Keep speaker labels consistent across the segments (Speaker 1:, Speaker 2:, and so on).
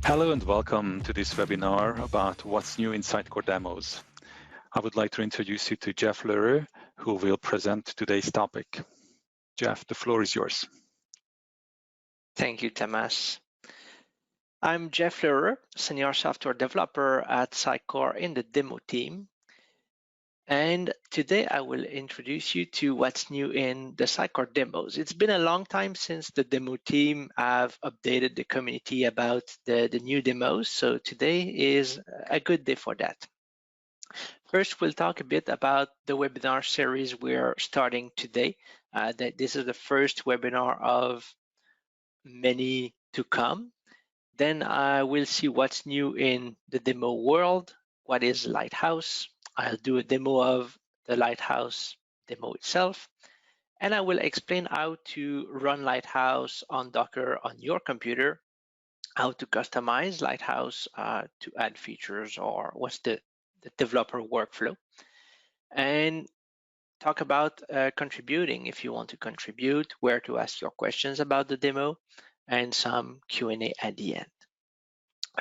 Speaker 1: Hello and welcome to this webinar about what's new in Sitecore demos. I would like to introduce you to Jeff Leroux, who will present today's topic. Jeff, the floor is yours.
Speaker 2: Thank you, Thomas. I'm Jeff Leroux, Senior Software Developer at Sitecore in the demo team. And today I will introduce you to what's new in the Sitecore demos. It's been a long time since the demo team have updated the community about the new demos, so today is a good day for that. First, we'll talk a bit about the webinar series we're starting today. This is the first webinar of many to come. Then I will see what's new in the demo world. What is Lighthouse? I'll do a demo of the Lighthouse demo itself. And I will explain how to run Lighthouse on Docker on your computer, how to customize Lighthouse to add features, or what's the developer workflow. And talk about contributing if you want to contribute, where to ask your questions about the demo, and some Q&A at the end.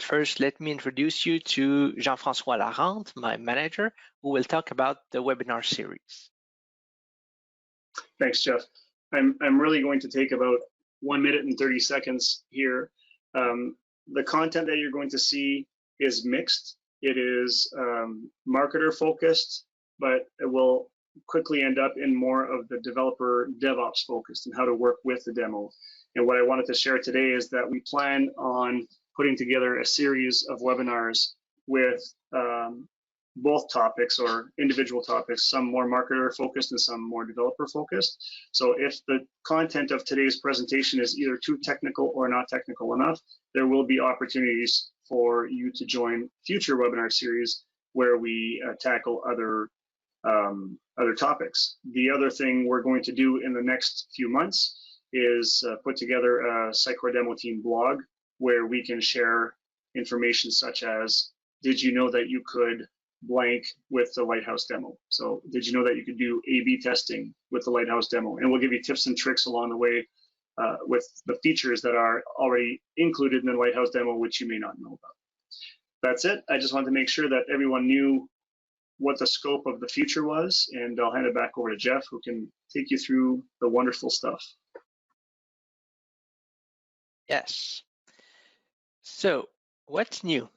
Speaker 2: First, let me introduce you to Jean-François Larente, my manager, who will talk about the webinar series.
Speaker 3: Thanks, Jeff. I'm really going to take about 1 minute and 30 seconds here. The content that you're going to see is mixed. It is marketer focused, but it will quickly end up in more of the developer DevOps focused and how to work with the demo. And what I wanted to share today is that we plan on putting together a series of webinars with both topics or individual topics, some more marketer focused and some more developer focused. So if the content of today's presentation is either too technical or not technical enough, there will be opportunities for you to join future webinar series where we tackle other topics. The other thing we're going to do in the next few months is put together a Sitecore demo team blog where we can share information such as, did you know that you could blank with the Lighthouse demo? So did you know that you could do A/B testing with the Lighthouse demo? And we'll give you tips and tricks along the way with the features that are already included in the Lighthouse demo, which you may not know about. That's it. I just wanted to make sure that everyone knew what the scope of the feature was, and I'll hand it back over to Jeff, who can take you through the wonderful stuff.
Speaker 2: Yes. So what's new?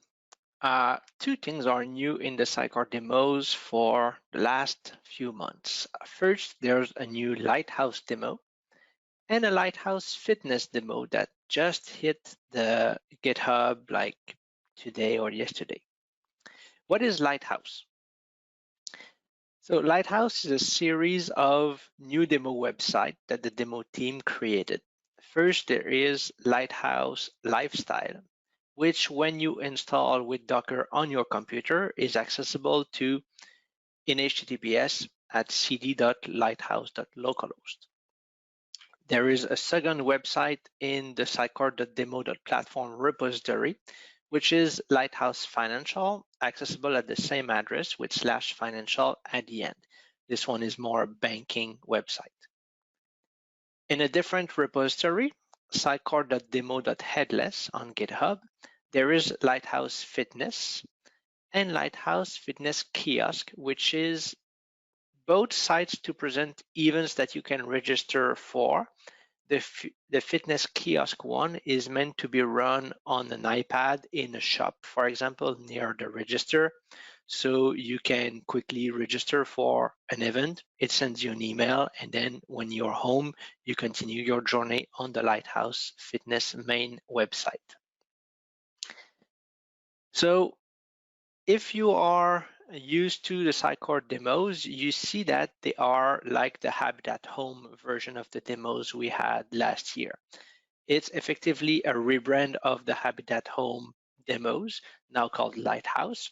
Speaker 2: Two things are new in the Sitecore demos for the last few months. First, there's a new Lighthouse demo and a Lighthouse fitness demo that just hit the GitHub like today or yesterday. What is Lighthouse? So Lighthouse is a series of new demo websites that the demo team created. First, there is Lighthouse Lifestyle, which when you install with Docker on your computer is accessible to in HTTPS at cd.lighthouse.localhost. There is a second website in the sitecore.demo.platform repository, which is Lighthouse Financial, accessible at the same address with /financial at the end. This one is more a banking website. In a different repository, sitecore.demo.headless on GitHub, there is Lighthouse Fitness and Lighthouse Fitness Kiosk, which is both sites to present events that you can register for. The Fitness Kiosk one is meant to be run on an iPad in a shop, for example, near the register. So you can quickly register for an event. It sends you an email, and then when you're home, you continue your journey on the Lighthouse Fitness main website. So if you are used to the Sitecore demos, you see that they are like the Habitat Home version of the demos we had last year. It's effectively a rebrand of the Habitat Home demos, now called Lighthouse,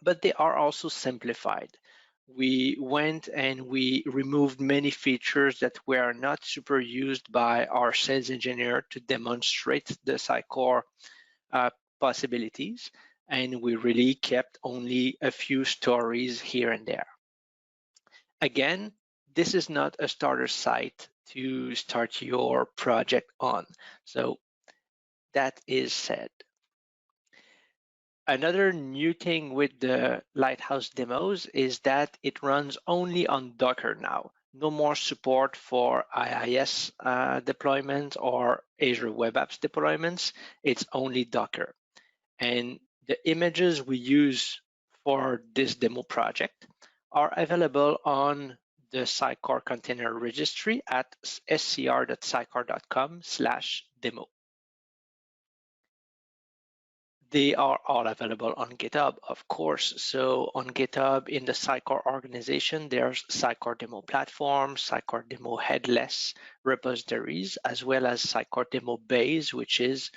Speaker 2: but they are also simplified. We went and we removed many features that were not super used by our sales engineer to demonstrate the Sitecore possibilities, and we really kept only a few stories here and there. Again, this is not a starter site to start your project on. So that is said. Another new thing with the Lighthouse demos is that it runs only on Docker now. No more support for IIS deployments or Azure Web Apps deployments. It's only Docker. And the images we use for this demo project are available on the Sitecore container registry at scr.sitecore.com/demo. They are all available on GitHub, of course. So on GitHub, in the Sitecore organization, there's Sitecore Demo Platform, Sitecore Demo Headless repositories, as well as Sitecore Demo Base, which is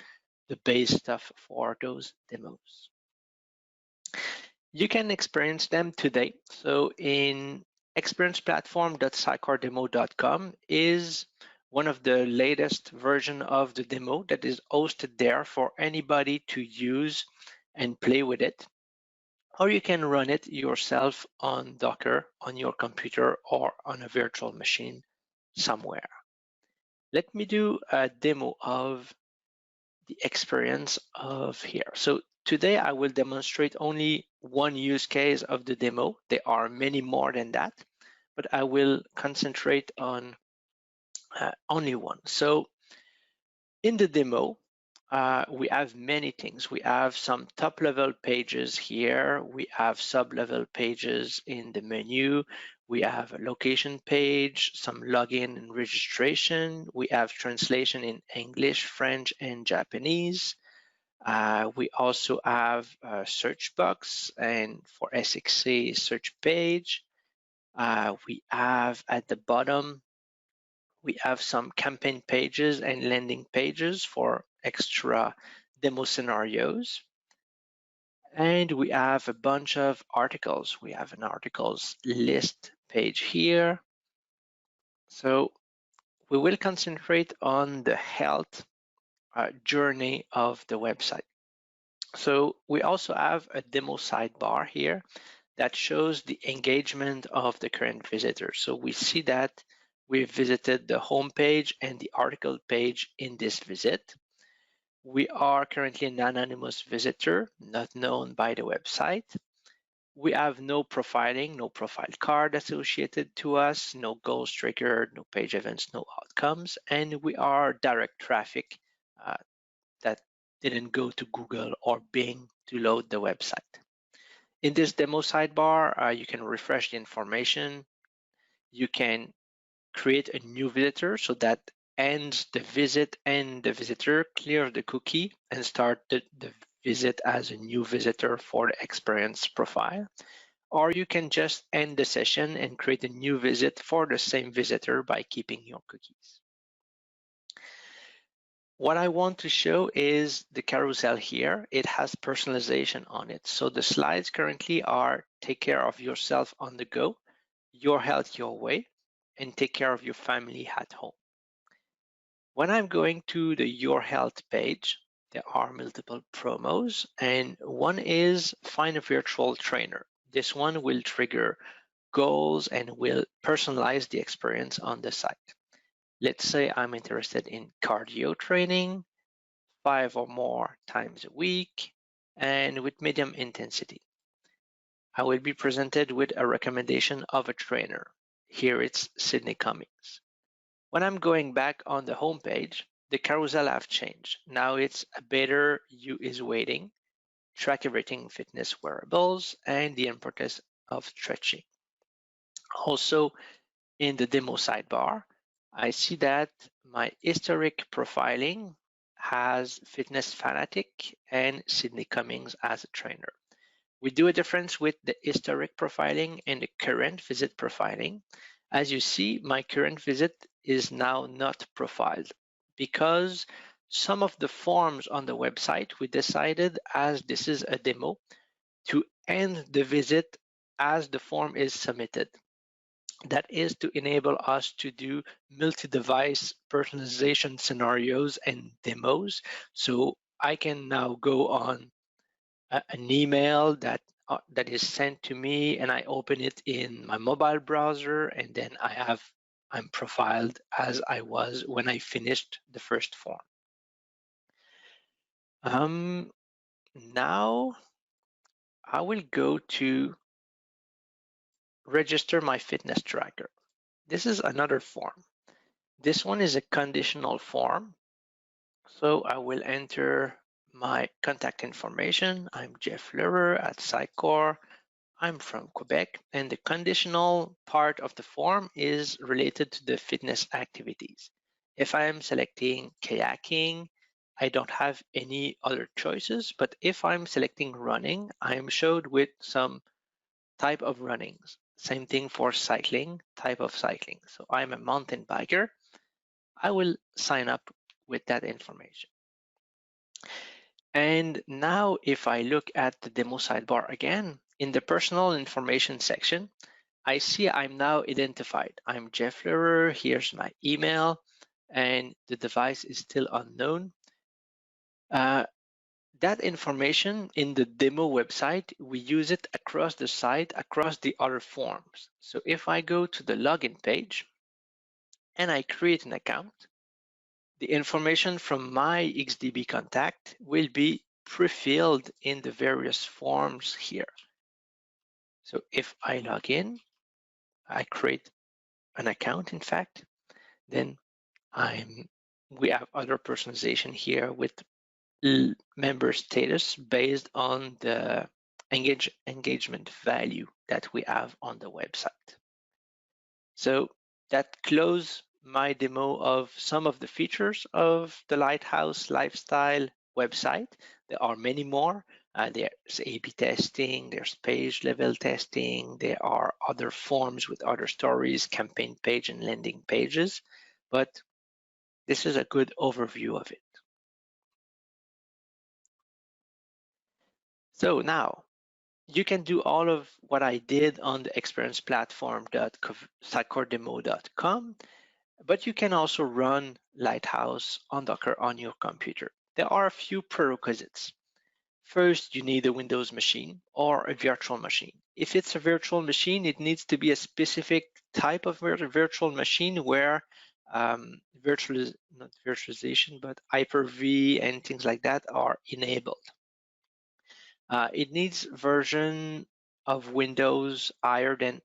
Speaker 2: the base stuff for those demos. You can experience them today. So in experienceplatform.sitecoredemo.com is one of the latest version of the demo that is hosted there for anybody to use and play with it. Or you can run it yourself on Docker on your computer or on a virtual machine somewhere. Let me do a demo of the experience of here. So today I will demonstrate only one use case of the demo. There are many more than that, but I will concentrate on only one. So in the demo, we have many things. We have some top-level pages here. We have sub-level pages in the menu. We have a location page, some login and registration. We have translation in English, French, and Japanese. We also have a search box and for SXA search page. We have at the bottom, we have some campaign pages and landing pages for extra demo scenarios. And we have a bunch of articles. We have an articles list page here. So we will concentrate on the health journey of the website. So we also have a demo sidebar here that shows the engagement of the current visitor. So we see that we've visited the home page and the article page in this visit. We are currently an anonymous visitor, not known by the website. We have no profiling, no profile card associated to us, no goals triggered, no page events, no outcomes, and we are direct traffic that didn't go to Google or Bing to load the website. In this demo sidebar, you can refresh the information. You can create a new visitor so that ends the visit and the visitor clears the cookie and start the visit as a new visitor for the experience profile. Or you can just end the session and create a new visit for the same visitor by keeping your cookies. What I want to show is the carousel here. It has personalization on it. So the slides currently are take care of yourself on the go, your health your way, and take care of your family at home. When I'm going to the Your Health page, there are multiple promos, and one is find a virtual trainer. This one will trigger goals and will personalize the experience on the site. Let's say I'm interested in cardio training, 5 or more times a week, and with medium intensity. I will be presented with a recommendation of a trainer. Here it's Sydney Cummings. When I'm going back on the home page, the carousel have changed. Now it's a better you is waiting, track everything fitness wearables, and the importance of stretching. Also, in the demo sidebar, I see that my historic profiling has Fitness Fanatic and Sydney Cummings as a trainer. We do a difference with the historic profiling and the current visit profiling. As you see, my current visit is now not profiled because some of the forms on the website, we decided, as this is a demo, to end the visit as the form is submitted. That is to enable us to do multi-device personalization scenarios and demos. So I can now go on an email that is sent to me, and I open it in my mobile browser, and then I'm profiled as I was when I finished the first form. Now I will go to register my fitness tracker. This is another form. This one is a conditional form. So I will enter my contact information. I'm Jeff Leurer at Sitecore. I'm from Quebec, and the conditional part of the form is related to the fitness activities. If I am selecting kayaking, I don't have any other choices, but if I'm selecting running, I am showed with some type of runnings. Same thing for cycling, type of cycling. So I'm a mountain biker. I will sign up with that information. And now if I look at the demo sidebar again, in the personal information section, I see I'm now identified. I'm Jeff Leurer, here's my email, and the device is still unknown. That information in the demo website, we use it across the site, across the other forms. So if I go to the login page and I create an account, the information from my XDB contact will be pre-filled in the various forms here. So if I log in, I create an account, in fact, then we have other personalization here with member status based on the engagement value that we have on the website. So that closes my demo of some of the features of the Lighthouse Lifestyle website. There are many more. There's A/B testing, there's page level testing, there are other forms with other stories, campaign page and landing pages, but this is a good overview of it. So now you can do all of what I did on the experienceplatform.sitecoredemo.com, but you can also run Lighthouse on Docker on your computer. There are a few prerequisites. First, you need a Windows machine or a virtual machine. If it's a virtual machine, it needs to be a specific type of virtual machine where not virtualization, but Hyper-V and things like that are enabled. It needs version of Windows higher than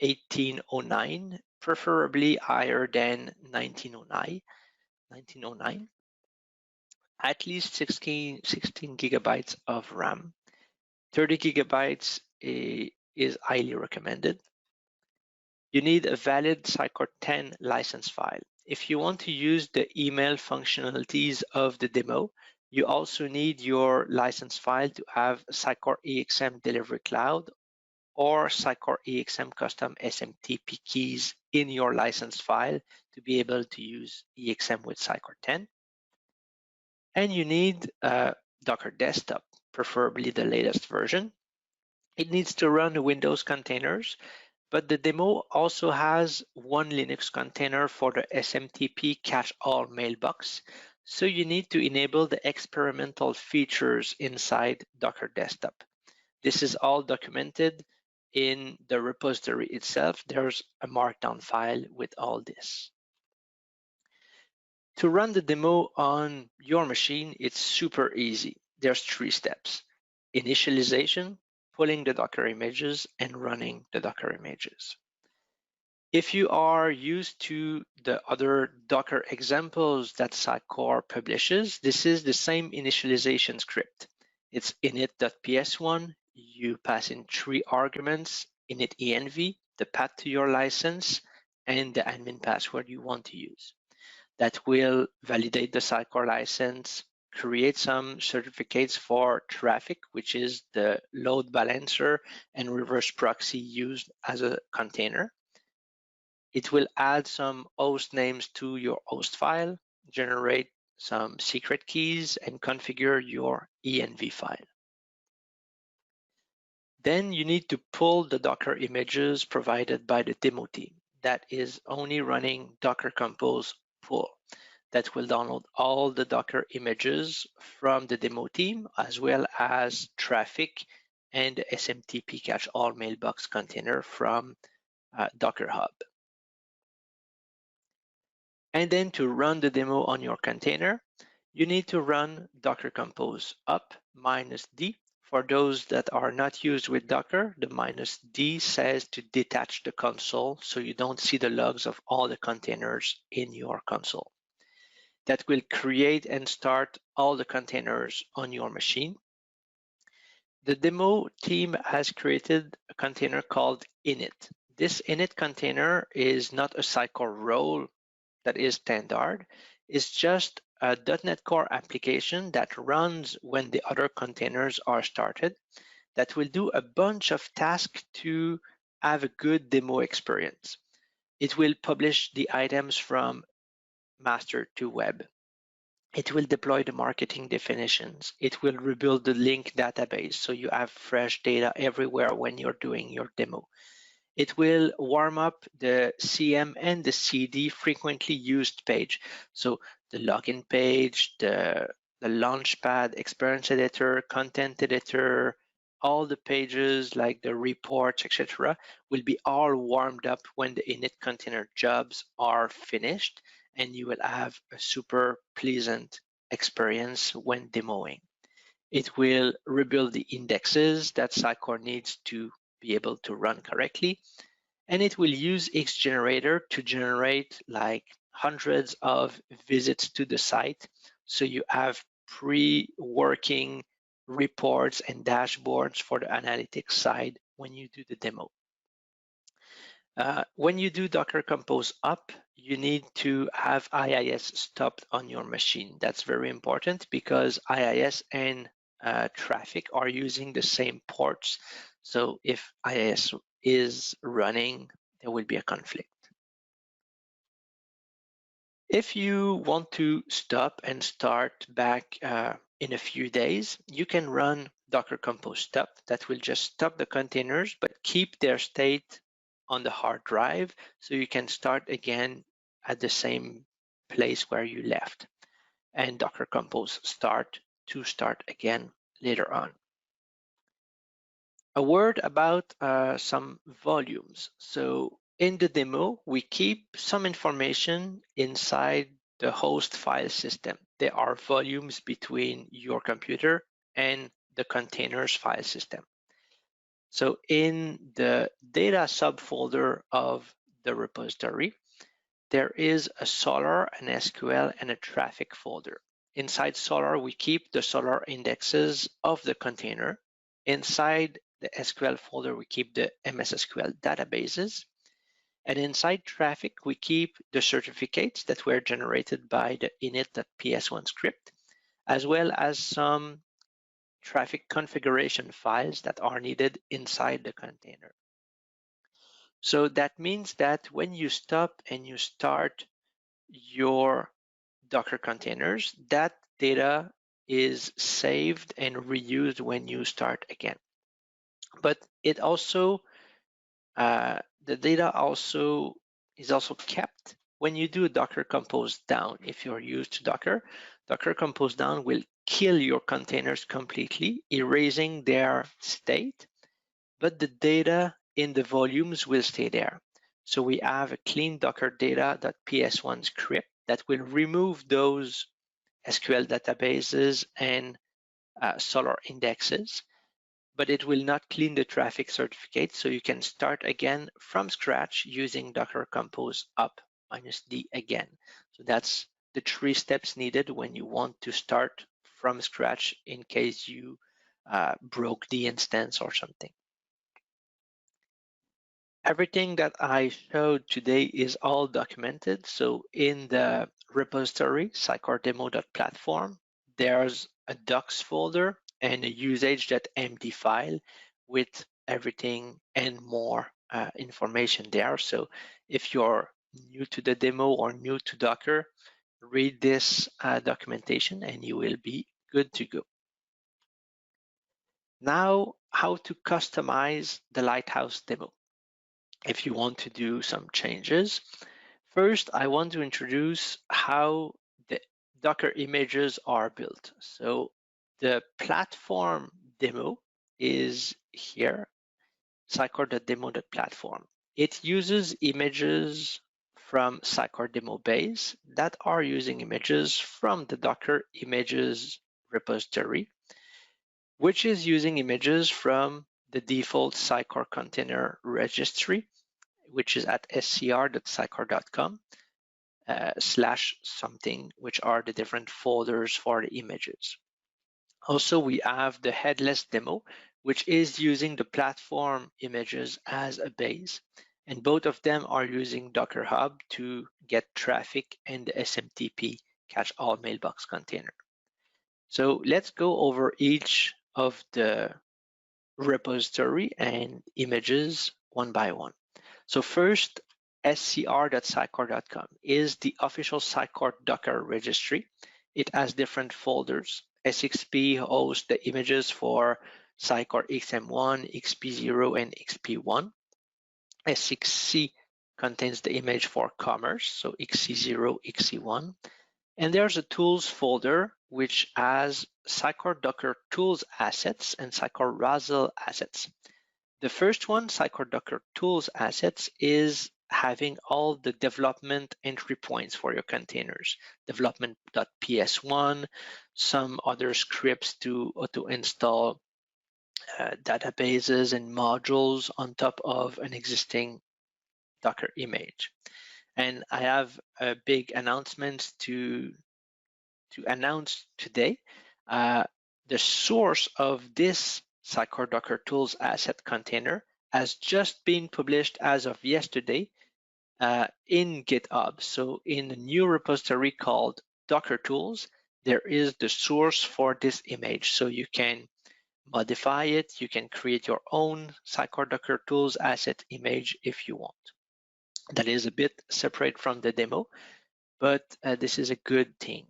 Speaker 2: 1809, preferably higher than 1909. At least 16 gigabytes of RAM. 30 gigabytes is highly recommended. You need a valid Sitecore 10 license file. If you want to use the email functionalities of the demo, you also need your license file to have Sitecore EXM Delivery Cloud or Sitecore EXM Custom SMTP keys in your license file to be able to use EXM with Sitecore 10. And you need a Docker desktop, preferably the latest version. It needs to run the Windows containers, but the demo also has one Linux container for the SMTP catch-all mailbox. So you need to enable the experimental features inside Docker desktop. This is all documented in the repository itself. There's a markdown file with all this. To run the demo on your machine, it's super easy. There's 3 steps: initialization, pulling the Docker images, and running the Docker images. If you are used to the other Docker examples that Sitecore publishes, this is the same initialization script. It's init.ps1. You pass in 3 arguments: init-env, the path to your license, and the admin password you want to use. That will validate the Sitecore license, create some certificates for traffic, which is the load balancer and reverse proxy used as a container. It will add some host names to your host file, generate some secret keys, and configure your env file. Then you need to pull the Docker images provided by the demo team. That is only running Docker Compose pull. That will download all the Docker images from the demo team, as well as traffic and the SMTP catch-all mailbox container from Docker Hub. And then to run the demo on your container, you need to run Docker Compose up -D For those that are not used with Docker, the -D says to detach the console so you don't see the logs of all the containers in your console. That will create and start all the containers on your machine. The demo team has created a container called init. This init container is not a Sitecore role that is standard. It's just a .NET Core application that runs when the other containers are started that will do a bunch of tasks to have a good demo experience. It will publish the items from master to web. It will deploy the marketing definitions. It will rebuild the link database so you have fresh data everywhere when you're doing your demo. It will warm up the CM and the CD frequently used page. So the login page, the Launchpad, Experience Editor, Content Editor, all the pages like the reports, etc., will be all warmed up when the init container jobs are finished, and you will have a super pleasant experience when demoing. It will rebuild the indexes that Sitecore needs to be able to run correctly, and it will use XGenerator to generate like hundreds of visits to the site, so you have pre-working reports and dashboards for the analytics side when you do the demo. When you do Docker Compose up, you need to have IIS stopped on your machine. That's very important because IIS and traffic are using the same ports. So if IIS is running, there will be a conflict. If you want to stop and start back in a few days, you can run Docker Compose stop. That will just stop the containers, but keep their state on the hard drive so you can start again at the same place where you left. And Docker Compose start to start again later on. A word about some volumes. So in the demo, we keep some information inside the host file system. There are volumes between your computer and the containers file system. So in the data subfolder of the repository, there is a Solr, an SQL, and a traffic folder. Inside Solr, we keep the Solr indexes of the container. Inside the SQL folder, we keep the MS SQL databases. And inside traffic, we keep the certificates that were generated by the init.ps1 script, as well as some traffic configuration files that are needed inside the container. So that means that when you stop and you start your Docker containers, that data is saved and reused when you start again. But it also, the data also is also kept when you do Docker Compose down. If you're used to Docker, Docker Compose down will kill your containers completely, erasing their state, but the data in the volumes will stay there. So we have a clean Docker data.ps1 script that will remove those SQL databases and Solr indexes, but it will not clean the traffic certificate. So you can start again from scratch using Docker Compose up -D again. So that's the 3 steps needed when you want to start from scratch in case you broke the instance or something. Everything that I showed today is all documented. So in the repository, sitecore-demo.platform, there's a docs folder and a usage.md file with everything and more information there. So if you're new to the demo or new to Docker, read this documentation and you will be good to go. Now, how to customize the Lighthouse demo. If you want to do some changes, first I want to introduce how the Docker images are built. So the platform demo is here, sitecore.demo.platform. It uses images from Sitecore demo base that are using images from the Docker images repository. which is using images from the default Sitecore container registry, which is at scr.sitecore.com /something, which are the different folders for the images. Also, we have the headless demo, which is using the platform images as a base. And both of them are using Docker Hub to get traffic and the SMTP catch all mailbox container. So let's go over each of the repository and images one by one. So first, scr.sitecore.com is the official Sitecore Docker registry. It has different folders. SXP hosts the images for Sitecore XM1, XP0, and XP1. S6C contains the image for commerce, so XC0, XC1. And there's a tools folder which has Sitecore Docker tools assets and Sitecore Razzle assets. The first one, Sitecore Docker tools assets, is having all the development entry points for your containers, development.ps1, some other scripts to auto-install databases and modules on top of an existing Docker image. And I have a big announcement to announce today. The source of this Sitecore Docker Tools asset container has just been published as of yesterday in GitHub. So in a new repository called Docker Tools, there is the source for this image. So you can modify it. You can create your own Sitecore Docker Tools asset image if you want. That is a bit separate from the demo, but this is a good thing.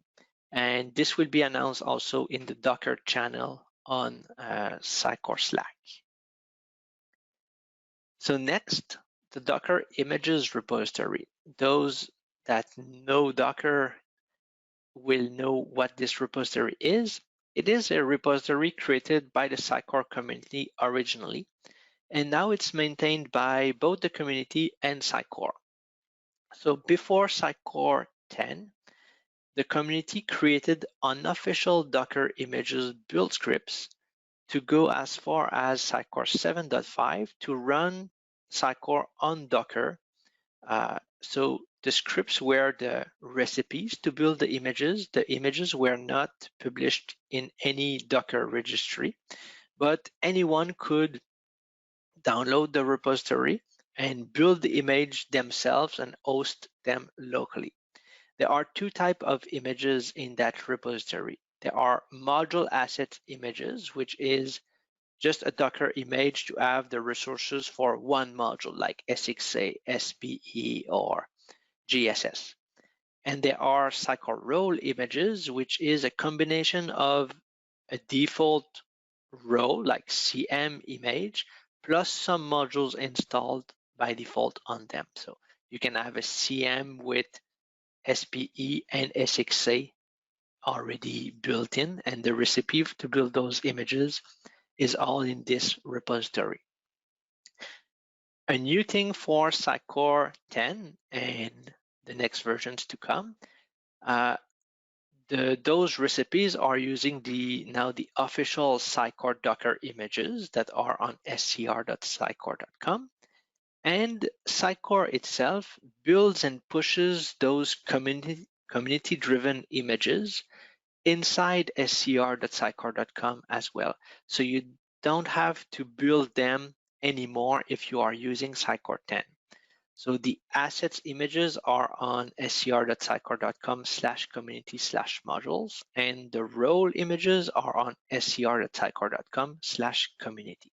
Speaker 2: And this will be announced also in the Docker channel on Sitecore Slack. So next, the Docker images repository. Those that know Docker will know what this repository is. It is a repository created by the Sitecore community originally, and now it's maintained by both the community and Sitecore. So before Sitecore 10, the community created unofficial Docker images build scripts to go as far as Sitecore 7.5 to run Sitecore on Docker. So the scripts were the recipes to build the images. The images were not published in any Docker registry, but anyone could download the repository and build the image themselves and host them locally. There are two types of images in that repository. There are module asset images, which is just a Docker image to have the resources for one module like SXA, SPE, or GSS. And there are Sitecore role images, which is a combination of a default role like CM image plus some modules installed by default on them. So you can have a CM with SPE and SXA already built in, and the recipe to build those images is all in this repository. A new thing for Sitecore 10 and the next versions to come, those recipes are using now the official Sitecore Docker images that are on scr.sitecore.com. And Sitecore itself builds and pushes those community-driven images inside scr.sitecore.com as well. So you don't have to build them anymore if you are using Sitecore 10. So the assets images are on scr.sitecore.com/community/modules, and the role images are on scr.sitecore.com/community.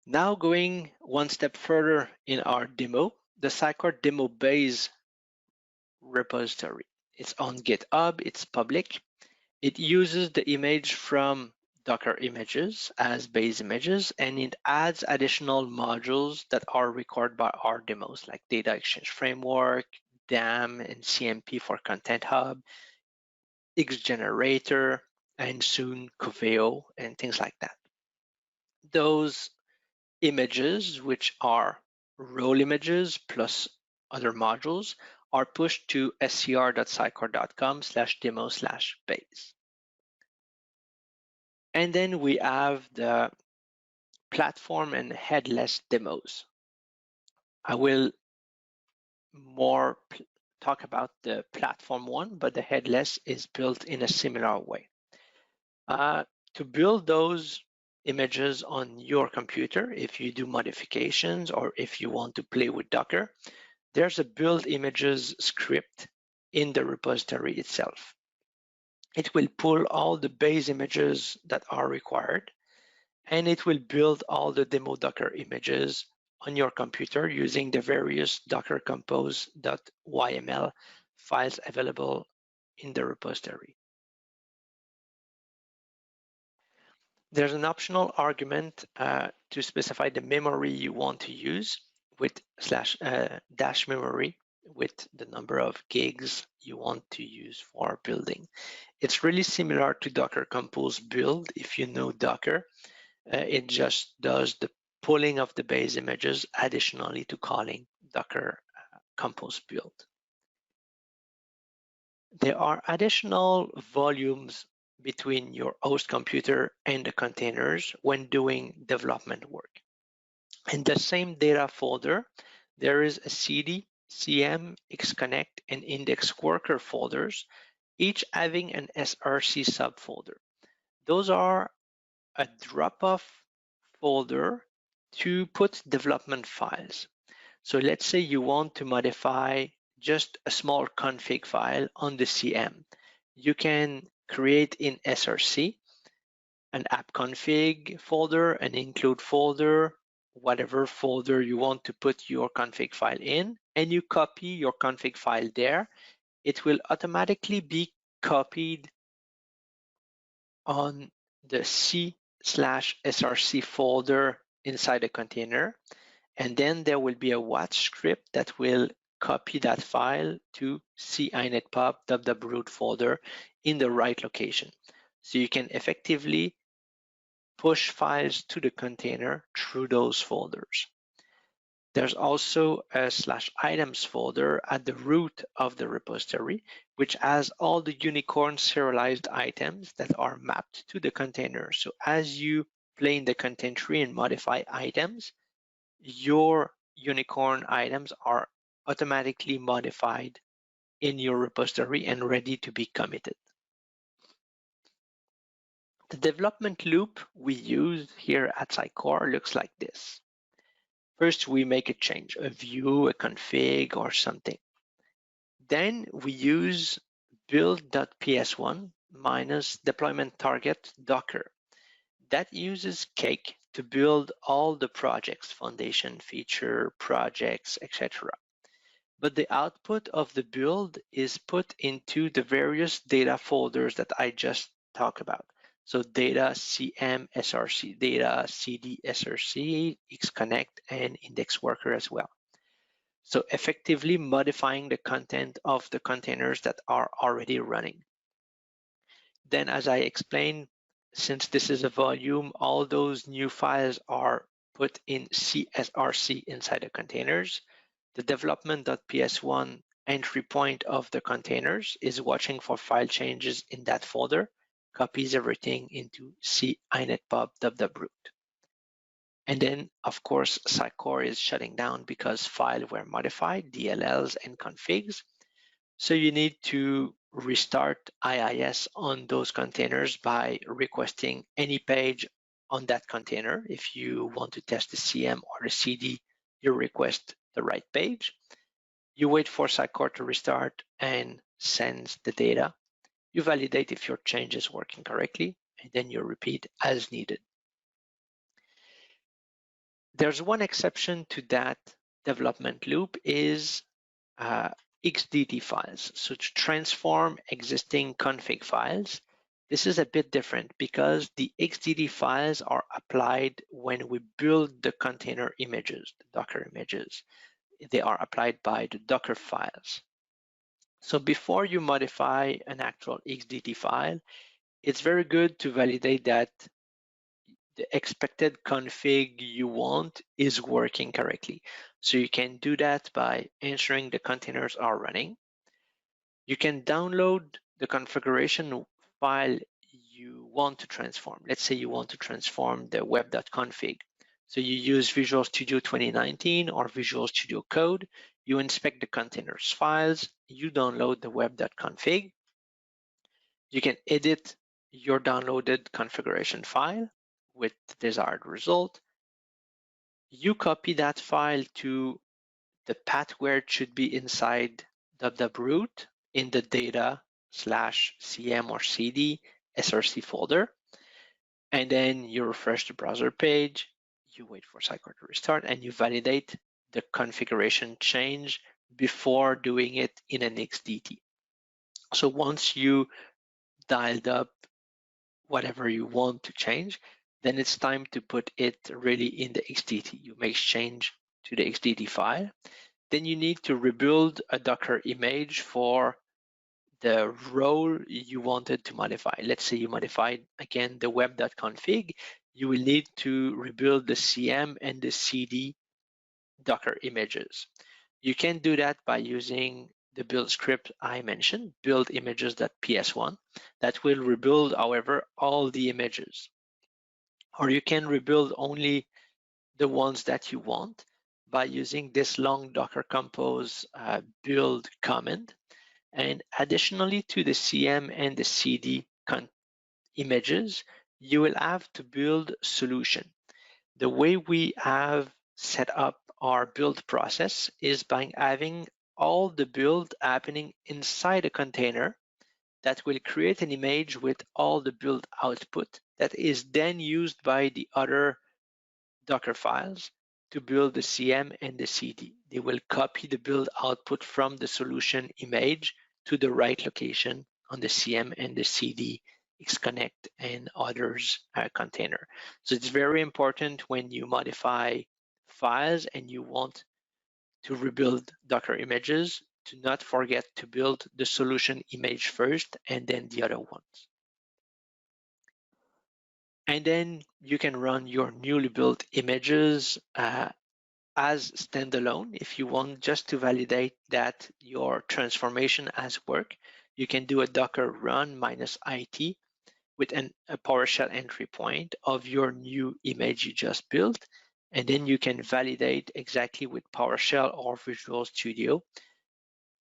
Speaker 2: Now going one step further in our demo, the Sitecore demo base repository. It's on GitHub, it's public. It uses the image from Docker images as base images, and it adds additional modules that are required by our demos, like Data Exchange Framework, DAM, and CMP for Content Hub, XGenerator, and soon Coveo, and things like that. Those images, which are role images plus other modules, are pushed to scr.sitecore.com/demo/base. And then we have the platform and headless demos. I will more talk about the platform one, but the headless is built in a similar way. To build those images on your computer, if you do modifications or if you want to play with Docker, there's a build images script in the repository itself. It will pull all the base images that are required, and it will build all the demo Docker images on your computer using the various docker compose.yml files available in the repository. There's an optional argument to specify the memory you want to use with dash memory with the number of gigs you want to use for building. It's really similar to Docker Compose build. If you know Docker, it just does the pulling of the base images additionally to calling Docker Compose build. There are additional volumes between your host computer and the containers when doing development work. In the same data folder, there is a CD, CM, Xconnect, and index worker folders, each having an SRC subfolder. Those are a drop-off folder to put development files. So let's say you want to modify just a small config file on the CM. You can create in SRC an app config folder, an include folder, whatever folder you want to put your config file in, and you copy your config file there. It will automatically be copied on the C/src folder inside the container. And then there will be a watch script that will copy that file to cinetpub.root folder in the right location. So you can effectively push files to the container through those folders. There's also a /items folder at the root of the repository, which has all the unicorn serialized items that are mapped to the container. So as you play in the content tree and modify items, your unicorn items are automatically modified in your repository and ready to be committed. The development loop we use here at Sitecore looks like this. First, we make a change, a view, a config, or something. Then we use build.ps1 minus deployment target docker. That uses Cake to build all the projects, foundation, feature, projects, etc. But the output of the build is put into the various data folders that I just talked about. So data, CM, SRC, data, CD, SRC, Xconnect, and index worker as well. So effectively modifying the content of the containers that are already running. Then as I explained, since this is a volume, all those new files are put in CSRC inside the containers. The development.ps1 entry point of the containers is watching for file changes in that folder, copies everything into cinetpub.root. And then, of course, Sitecore is shutting down because files were modified, DLLs and configs. So you need to restart IIS on those containers by requesting any page on that container. If you want to test the CM or the CD, you request the right page. You wait for Sitecore to restart and sends the data. You validate if your change is working correctly, and then you repeat as needed. There's one exception to that development loop is XDT files. So to transform existing config files, this is a bit different because the XDT files are applied when we build the container images, the Docker images. They are applied by the Docker files. So before you modify an actual XDT file, it's very good to validate that the expected config you want is working correctly. So you can do that by ensuring the containers are running. You can download the configuration file you want to transform. Let's say you want to transform the web.config. So you use Visual Studio 2019 or Visual Studio Code. You inspect the containers files. You download the web.config. You can edit your downloaded configuration file with the desired result. You copy that file to the path where it should be inside www.root in the data/cm or cd src folder. And then you refresh the browser page, you wait for Sitecore to restart, and you validate the configuration change before doing it in an XDT. So once you dialed up whatever you want to change, then it's time to put it really in the XDT. You make change to the XDT file. Then you need to rebuild a Docker image for the role you wanted to modify. Let's say you modified, again, the web.config. You will need to rebuild the CM and the CD Docker images. You can do that by using the build script I mentioned, build images.ps1, that will rebuild, however, all the images. Or you can rebuild only the ones that you want by using this long Docker compose build command. And additionally to the CM and the CD images, you will have to build solution. The way we have set up our build process is by having all the build happening inside a container that will create an image with all the build output that is then used by the other Docker files to build the CM and the CD. They will copy the build output from the solution image to the right location on the CM and the CD Xconnect and others container. So it's very important when you modify files and you want to rebuild Docker images to not forget to build the solution image first and then the other ones. And then you can run your newly built images as standalone. If you want just to validate that your transformation has worked, you can do a Docker run -it with a PowerShell entry point of your new image you just built. And then you can validate exactly with PowerShell or Visual Studio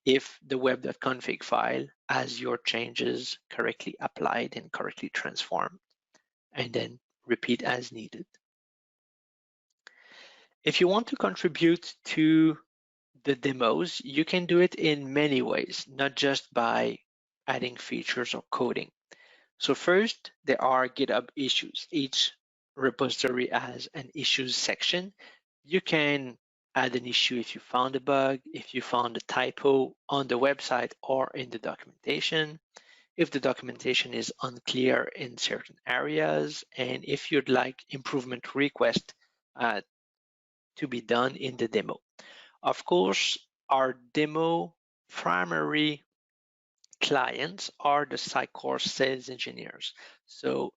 Speaker 2: if the web.config file has your changes correctly applied and correctly transformed, and then repeat as needed. If you want to contribute to the demos, you can do it in many ways, not just by adding features or coding. So first, there are GitHub issues. Each repository has an issues section. You can add an issue if you found a bug, if you found a typo on the website or in the documentation, if the documentation is unclear in certain areas, and if you'd like improvement request to be done in the demo. Of course, our demo primary clients are the Sitecore sales engineers. So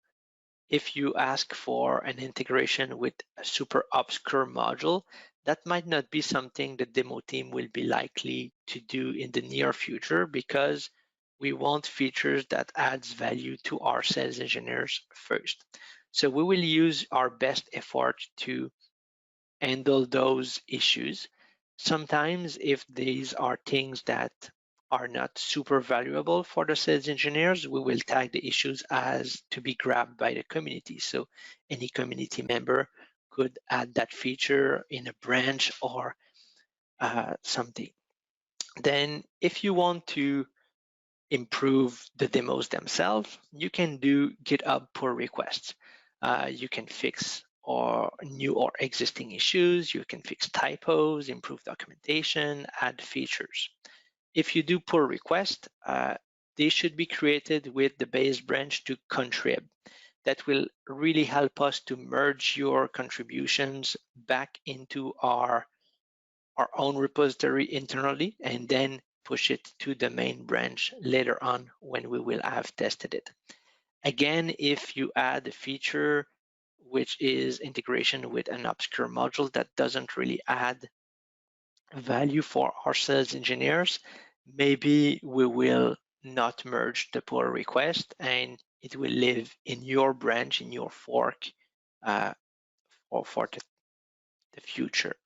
Speaker 2: if you ask for an integration with a super obscure module, that might not be something the demo team will be likely to do in the near future because we want features that adds value to our sales engineers first. So we will use our best effort to handle those issues. Sometimes if these are things that are not super valuable for the sales engineers, we will tag the issues as to be grabbed by the community. So any community member could add that feature in a branch or something. Then if you want to improve the demos themselves, you can do GitHub pull requests. You can fix or new or existing issues, you can fix typos, improve documentation, add features. If you do pull request, they should be created with the base branch to contrib. That will really help us to merge your contributions back into our own repository internally and then push it to the main branch later on when we will have tested it. Again, if you add a feature which is integration with an obscure module that doesn't really add value for our sales engineers, maybe we will not merge the pull request and it will live in your branch, in your fork, or for the future.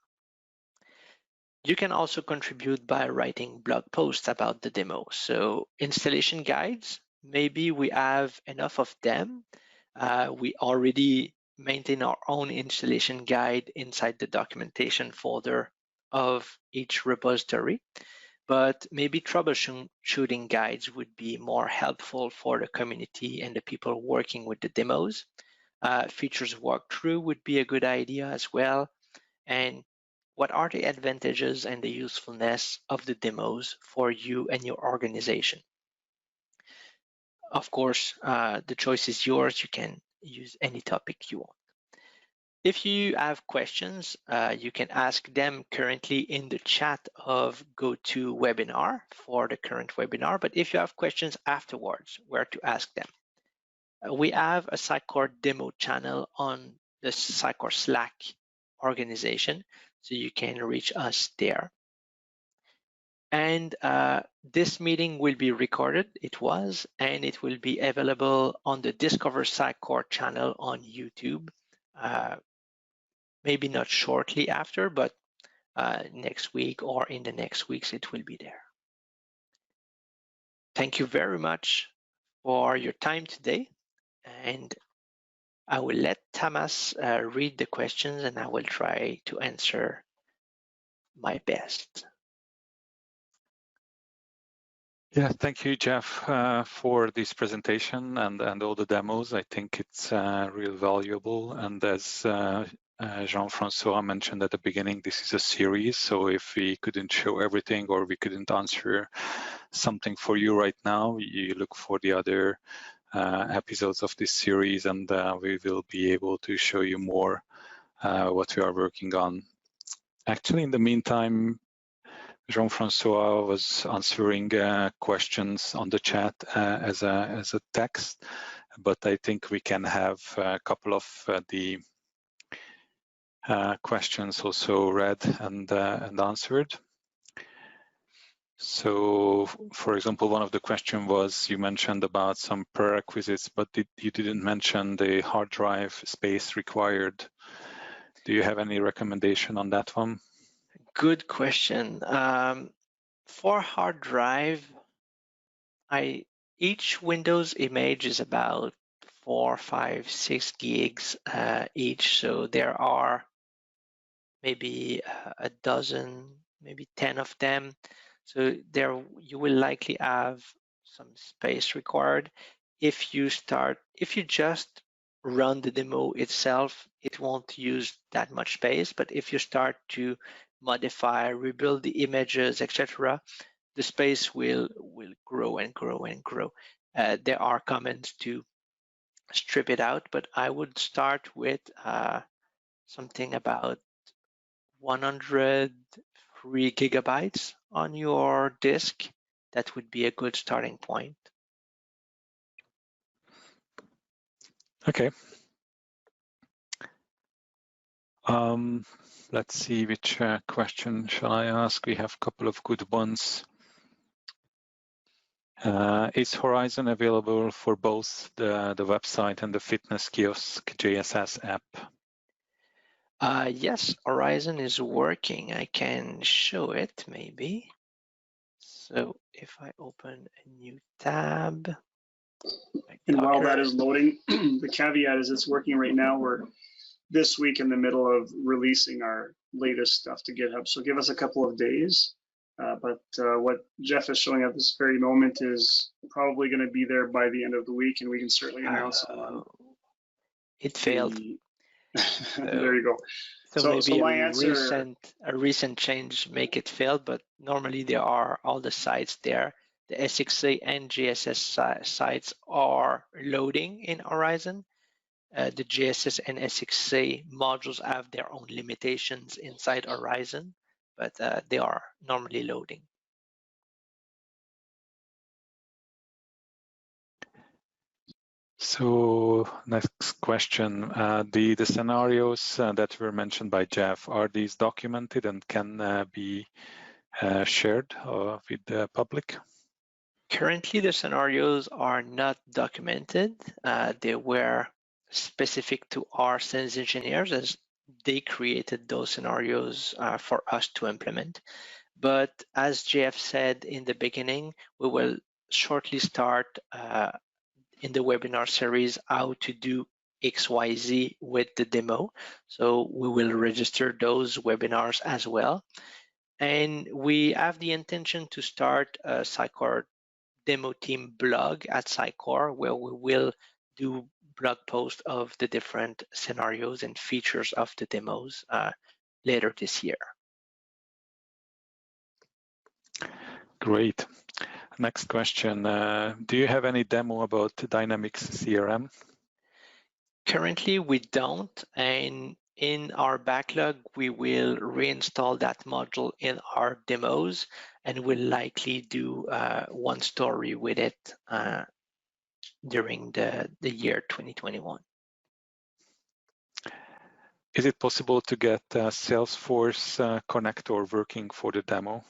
Speaker 2: You can also contribute by writing blog posts about the demo. So installation guides, maybe we have enough of them. We already maintain our own installation guide inside the documentation folder of each repository, but maybe troubleshooting guides would be more helpful for the community and the people working with the demos. Features walkthrough would be a good idea as well. And what are the advantages and the usefulness of the demos for you and your organization? Of course, the choice is yours. You can use any topic you want. If you have questions, you can ask them currently in the chat of GoToWebinar for the current webinar. But if you have questions afterwards, where to ask them? We have a Sitecore demo channel on the Sitecore Slack organization, so you can reach us there. And this meeting will be recorded, and it will be available on the Discover Sitecore channel on YouTube. Maybe not shortly after, but next week or in the next weeks, it will be there. Thank you very much for your time today. And I will let Tamas read the questions, and I will try to answer my best.
Speaker 1: Yeah, thank you, Jeff, for this presentation and all the demos. I think it's real valuable. And as Jean-Francois mentioned at the beginning, this is a series. So if we couldn't show everything or we couldn't answer something for you right now, you look for the other episodes of this series, and we will be able to show you more what we are working on. Actually, in the meantime, Jean-Francois was answering questions on the chat as a text, but I think we can have a couple of the questions also read and answered. So, for example, one of the questions was, you mentioned about some prerequisites, but you didn't mention the hard drive space required. Do you have any recommendation on that one?
Speaker 2: Good question. For hard drive, each Windows image is about 4, 5, 6 gigs each. So there are maybe a dozen, maybe 10 of them. So there you will likely have some space required. If you just run the demo itself, it won't use that much space. But if you start to modify, rebuild the images, etc., the space will grow and grow and grow. There are comments to strip it out, but I would start with something about 103 gigabytes on your disk. That would be a good starting point.
Speaker 1: Okay. Let's see which question shall I ask. We have a couple of good ones. Is Horizon available for both the website and the fitness kiosk JSS app?
Speaker 2: Yes, Horizon is working. I can show it maybe. So if I open a new tab.
Speaker 3: And while that is loading, the caveat is it's working right now. We're this week in the middle of releasing our latest stuff to GitHub. So give us a couple of days. But what Jeff is showing at this very moment is probably going to be there by the end of the week, and we can certainly announce
Speaker 2: it failed.
Speaker 3: There you go.
Speaker 2: So maybe my a recent change make it fail, but normally there are all the sites there. The SXA and GSS sites are loading in Horizon. The GSS and SXA modules have their own limitations inside Horizon, but they are normally loading.
Speaker 1: So next question, the scenarios that were mentioned by Jeff, are these documented and can be shared with the public?
Speaker 2: Currently, the scenarios are not documented. They were specific to our sales engineers as they created those scenarios for us to implement. But as JF said in the beginning, we will shortly start in the webinar series how to do XYZ with the demo. So we will register those webinars as well. And we have the intention to start a Sitecore demo team blog at Sitecore, where we will do blog posts of the different scenarios and features of the demos later this year.
Speaker 1: Great. Next question. Do you have any demo about Dynamics CRM?
Speaker 2: Currently, we don't, and in our backlog, we will reinstall that module in our demos, and we'll likely do one story with it during the year 2021.
Speaker 1: Is it possible to get a Salesforce connector working for the demo?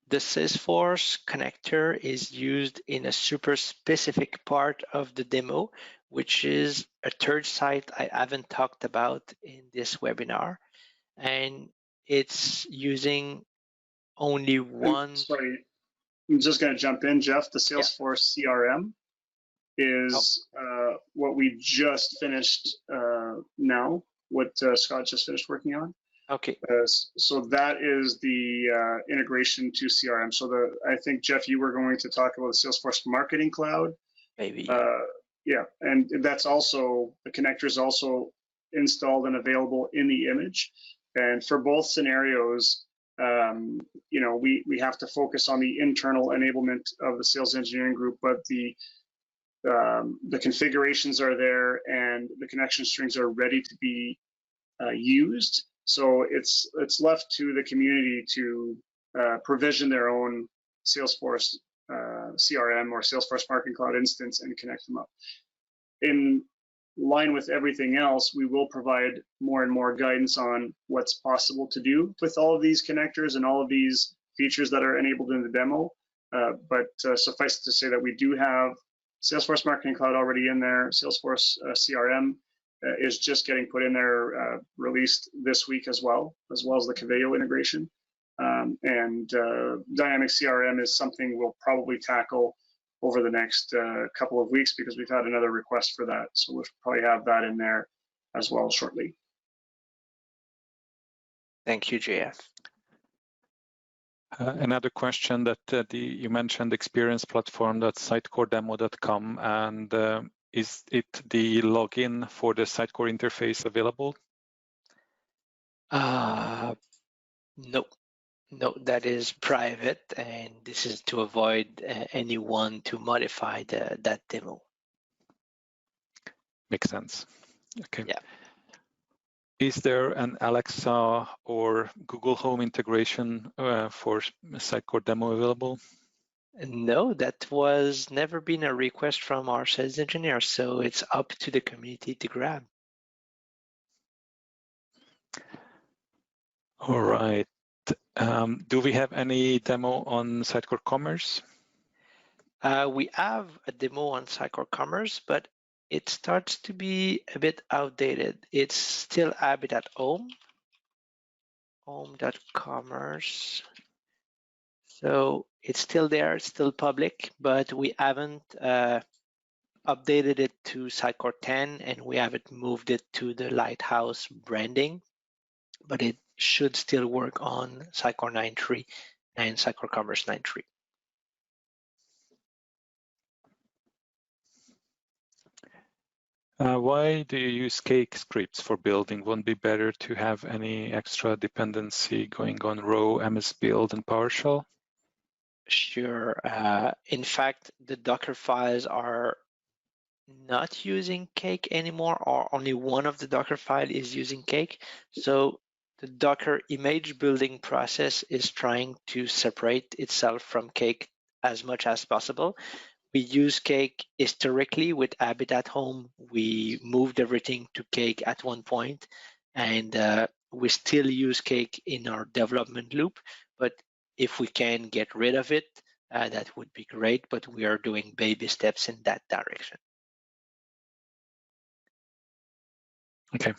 Speaker 2: The Salesforce connector is used in a super specific part of the demo, which is a third site I haven't talked about in this webinar. And it's using only one.
Speaker 3: Sorry, I'm just going to jump in, Jeff. The Salesforce CRM is what we just finished now, what Scott just finished working on.
Speaker 2: Okay.
Speaker 3: So that is the integration to CRM. So I think, Jeff, you were going to talk about the Salesforce Marketing Cloud.
Speaker 2: Maybe.
Speaker 3: Yeah, and that's also, the connector is also installed and available in the image. And for both scenarios, you know, we have to focus on the internal enablement of the sales engineering group, but the configurations are there and the connection strings are ready to be used. So it's left to the community to provision their own Salesforce CRM or Salesforce Marketing Cloud instance and connect them up. In line with everything else, we will provide more and more guidance on what's possible to do with all of these connectors and all of these features that are enabled in the demo. But suffice it to say that we do have Salesforce Marketing Cloud already in there. Salesforce CRM is just getting put in there, released this week as well as the Coveo integration. And Dynamic CRM is something we'll probably tackle over the next couple of weeks because we've had another request for that. So we'll probably have that in there as well shortly.
Speaker 2: Thank you, JF.
Speaker 1: Another question that you mentioned experience platform.sitecoredemo.com, and is it the login for the Sitecore interface available?
Speaker 2: No, that is private, and this is to avoid anyone to modify that demo.
Speaker 1: Makes sense. Okay.
Speaker 2: Yeah.
Speaker 1: Is there an Alexa or Google Home integration for Sitecore demo available?
Speaker 2: No, that was never been a request from our sales engineer, so it's up to the community to grab.
Speaker 1: All right. Do we have any demo on Sitecore Commerce?
Speaker 2: We have a demo on Sitecore Commerce, but it starts to be a bit outdated. It's still Habitat Home, home.commerce. So it's still there, it's still public, but we haven't updated it to Sitecore 10, and we haven't moved it to the Lighthouse branding, but it should still work on Sitecore 9.3 and Sitecore Commerce 9.3.
Speaker 1: Why do you use cake scripts for building? Won't it be better to have any extra dependency going on row, MS Build, and PowerShell?
Speaker 2: Sure. In fact, the Docker files are not using Cake anymore, or only one of the Docker file is using Cake. So the Docker image building process is trying to separate itself from Cake as much as possible. We use Cake historically with Habitat Home. We moved everything to Cake at one point, and we still use Cake in our development loop. But if we can get rid of it, that would be great, but we are doing baby steps in that direction.
Speaker 1: Okay.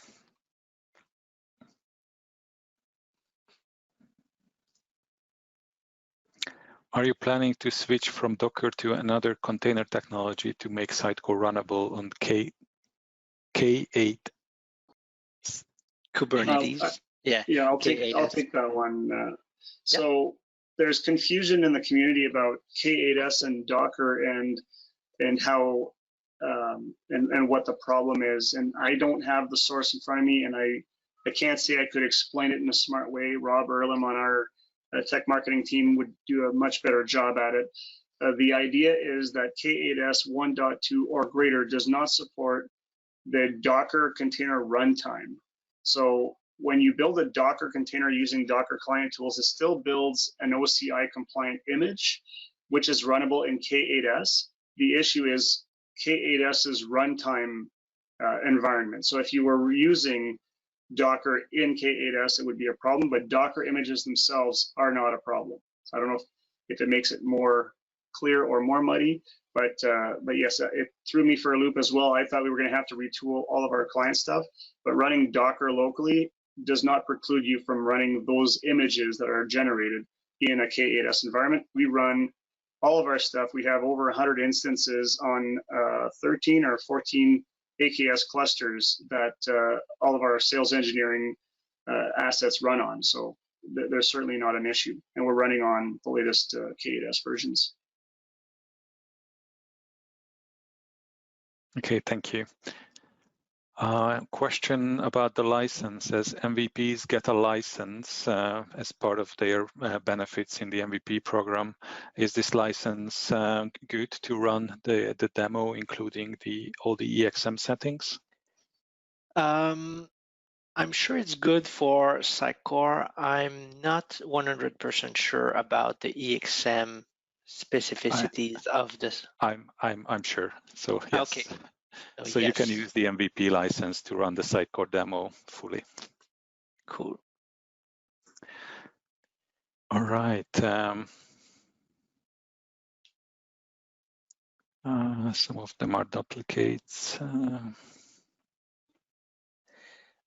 Speaker 1: Are you planning to switch from Docker to another container technology to make Sitecore runnable on K8?
Speaker 2: Kubernetes.
Speaker 3: Yeah, I'll take that one. So there's confusion in the community about K8s and Docker and how and what the problem is. And I don't have the source in front of me, and I can't say I could explain it in a smart way. Rob Earlham on our tech marketing team would do a much better job at it. The idea is that K8s 1.2 or greater does not support the Docker container runtime. So when you build a Docker container using Docker client tools, it still builds an OCI compliant image, which is runnable in K8s. The issue is K8s's runtime environment. So if you were using Docker in K8s, it would be a problem, but Docker images themselves are not a problem. So I don't know if it makes it more clear or more muddy, but yes, it threw me for a loop as well. I thought we were going to have to retool all of our client stuff, but running Docker locally does not preclude you from running those images that are generated in a K8s environment. We run all of our stuff. We have over 100 instances on 13 or 14 AKS clusters that all of our sales engineering assets run on. So there's certainly not an issue. And we're running on the latest K8s versions.
Speaker 1: Okay, thank you. Question about the license. As MVPs get a license as part of their benefits in the MVP program, is this license good to run the demo, including all the EXM settings?
Speaker 2: I'm sure it's good for Sitecore. I'm not 100% sure about the EXM specificities of this.
Speaker 1: I'm sure. So yes.
Speaker 2: Okay.
Speaker 1: So yes. You can use the MVP license to run the Sitecore demo fully.
Speaker 2: Cool.
Speaker 1: All right. Some of them are duplicates.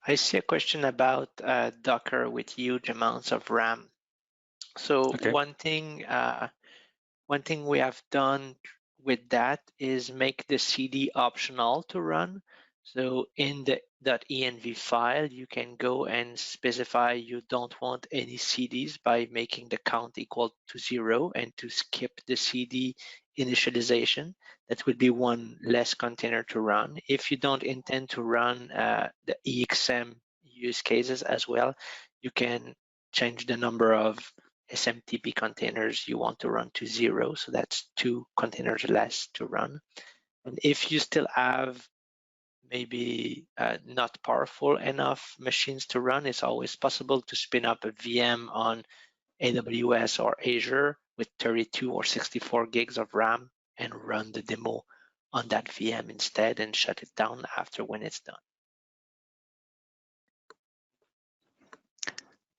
Speaker 2: I see a question about Docker with huge amounts of RAM. So okay. One thing we have done with that is make the CD optional to run. So in the .env file, you can go and specify you don't want any CDs by making the count equal to 0 and to skip the CD initialization. That would be one less container to run. If you don't intend to run the EXM use cases as well, you can change the number of SMTP containers you want to run to 0. So that's 2 containers less to run. And if you still have maybe not powerful enough machines to run, it's always possible to spin up a VM on AWS or Azure with 32 or 64 gigs of RAM and run the demo on that VM instead and shut it down after when it's done.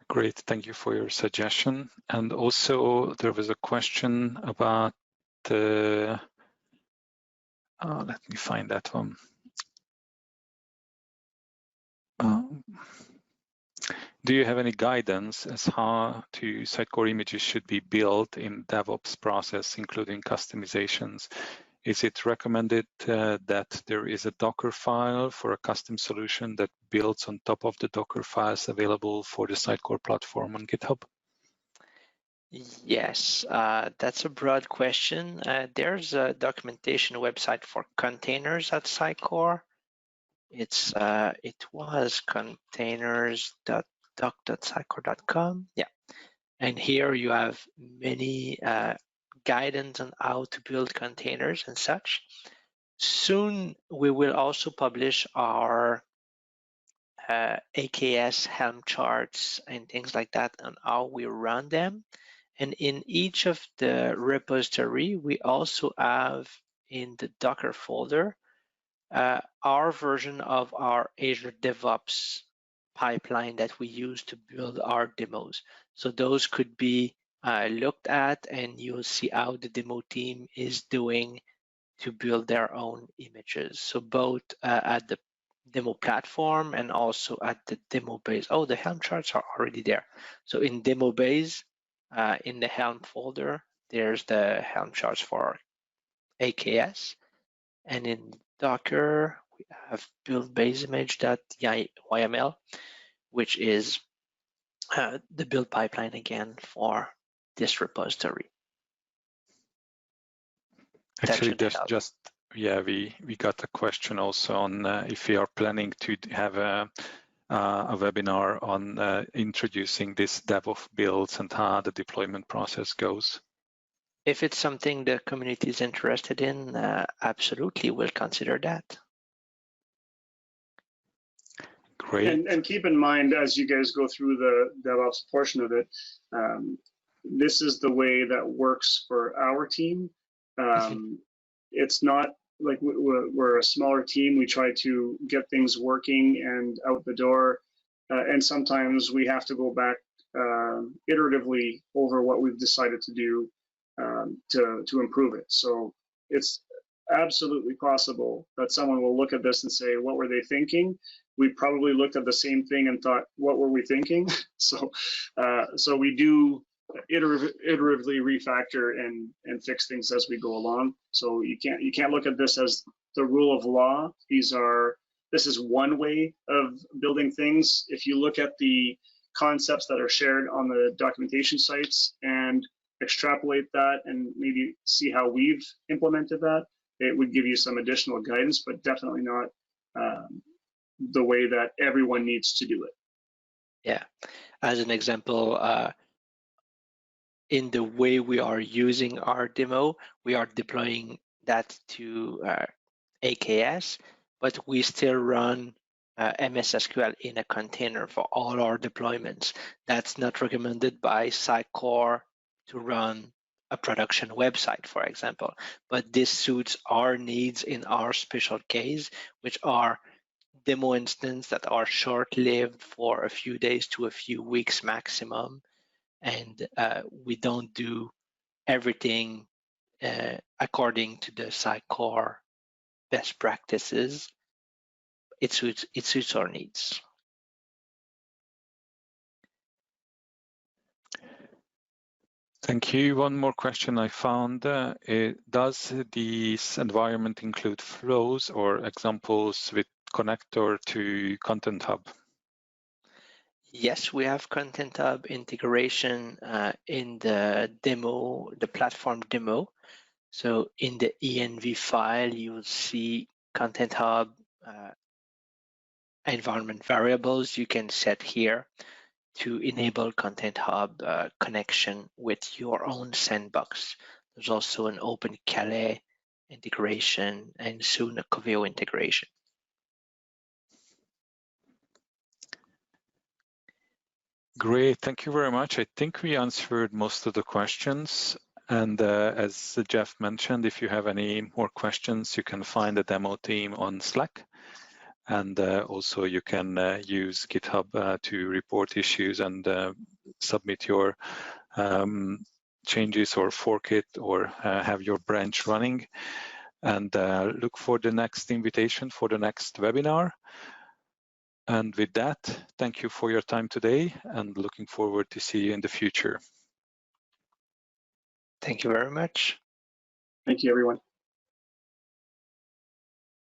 Speaker 1: Great, thank you for your suggestion. And also there was a question about let me find that one. Do you have any guidance as how Sitecore images should be built in DevOps process, including customizations? Is it recommended that there is a Docker file for a custom solution that builds on top of the Docker files available for the Sitecore platform on GitHub?
Speaker 2: Yes, that's a broad question. There's a documentation website for containers at Sitecore. It was containers.doc.sitecore.com. Yeah, and here you have many guidance on how to build containers and such. Soon we will also publish our AKS Helm charts and things like that on how we run them. And in each of the repository, we also have in the Docker folder our version of our Azure DevOps pipeline that we use to build our demos. So those could be looked at, and you'll see how the demo team is doing to build their own images. So both at the demo platform and also at the demo base. Oh, the Helm charts are already there. So in demo base, in the Helm folder, there's the Helm charts for AKS. And in Docker, we have build base image.yml, which is the build pipeline again for this repository.
Speaker 1: Actually, there's just, we got a question also on if we are planning to have a webinar on introducing this DevOps builds and how the deployment process goes.
Speaker 2: If it's something the community is interested in, absolutely, we'll consider that.
Speaker 1: Great.
Speaker 3: And keep in mind, as you guys go through the DevOps portion of it, this is the way that works for our team. It's not like we're a smaller team. We try to get things working and out the door. And sometimes we have to go back iteratively over what we've decided to do to improve it. So it's absolutely possible that someone will look at this and say, what were they thinking? We probably looked at the same thing and thought, what were we thinking? So we do iteratively refactor and fix things as we go along. So you can't look at this as the rule of law. This is one way of building things. If you look at the concepts that are shared on the documentation sites and extrapolate that and maybe see how we've implemented that, it would give you some additional guidance, but definitely not the way that everyone needs to do it.
Speaker 2: Yeah, as an example, in the way we are using our demo, we are deploying that to AKS, but we still run MS SQL in a container for all our deployments. That's not recommended by Sitecore to run a production website, for example, but this suits our needs in our special case, which are demo instances that are short-lived for a few days to a few weeks maximum, and we don't do everything according to the Sitecore best practices. It suits our needs.
Speaker 1: Thank you. One more question I found. Does this environment include flows or examples with connector to Content Hub?
Speaker 2: Yes, we have Content Hub integration in the demo, the platform demo. So in the env file, you will see Content Hub environment variables you can set here to enable Content Hub connection with your own sandbox. There's also an Open Calais integration and soon a Coveo integration.
Speaker 1: Great, thank you very much. I think we answered most of the questions. And as Jeff mentioned, if you have any more questions, you can find the demo team on Slack. And also you can use GitHub to report issues and submit your changes or fork it or have your branch running. And look for the next invitation for the next webinar. And with that, thank you for your time today and looking forward to see you in the future.
Speaker 2: Thank you very much.
Speaker 3: Thank you, everyone.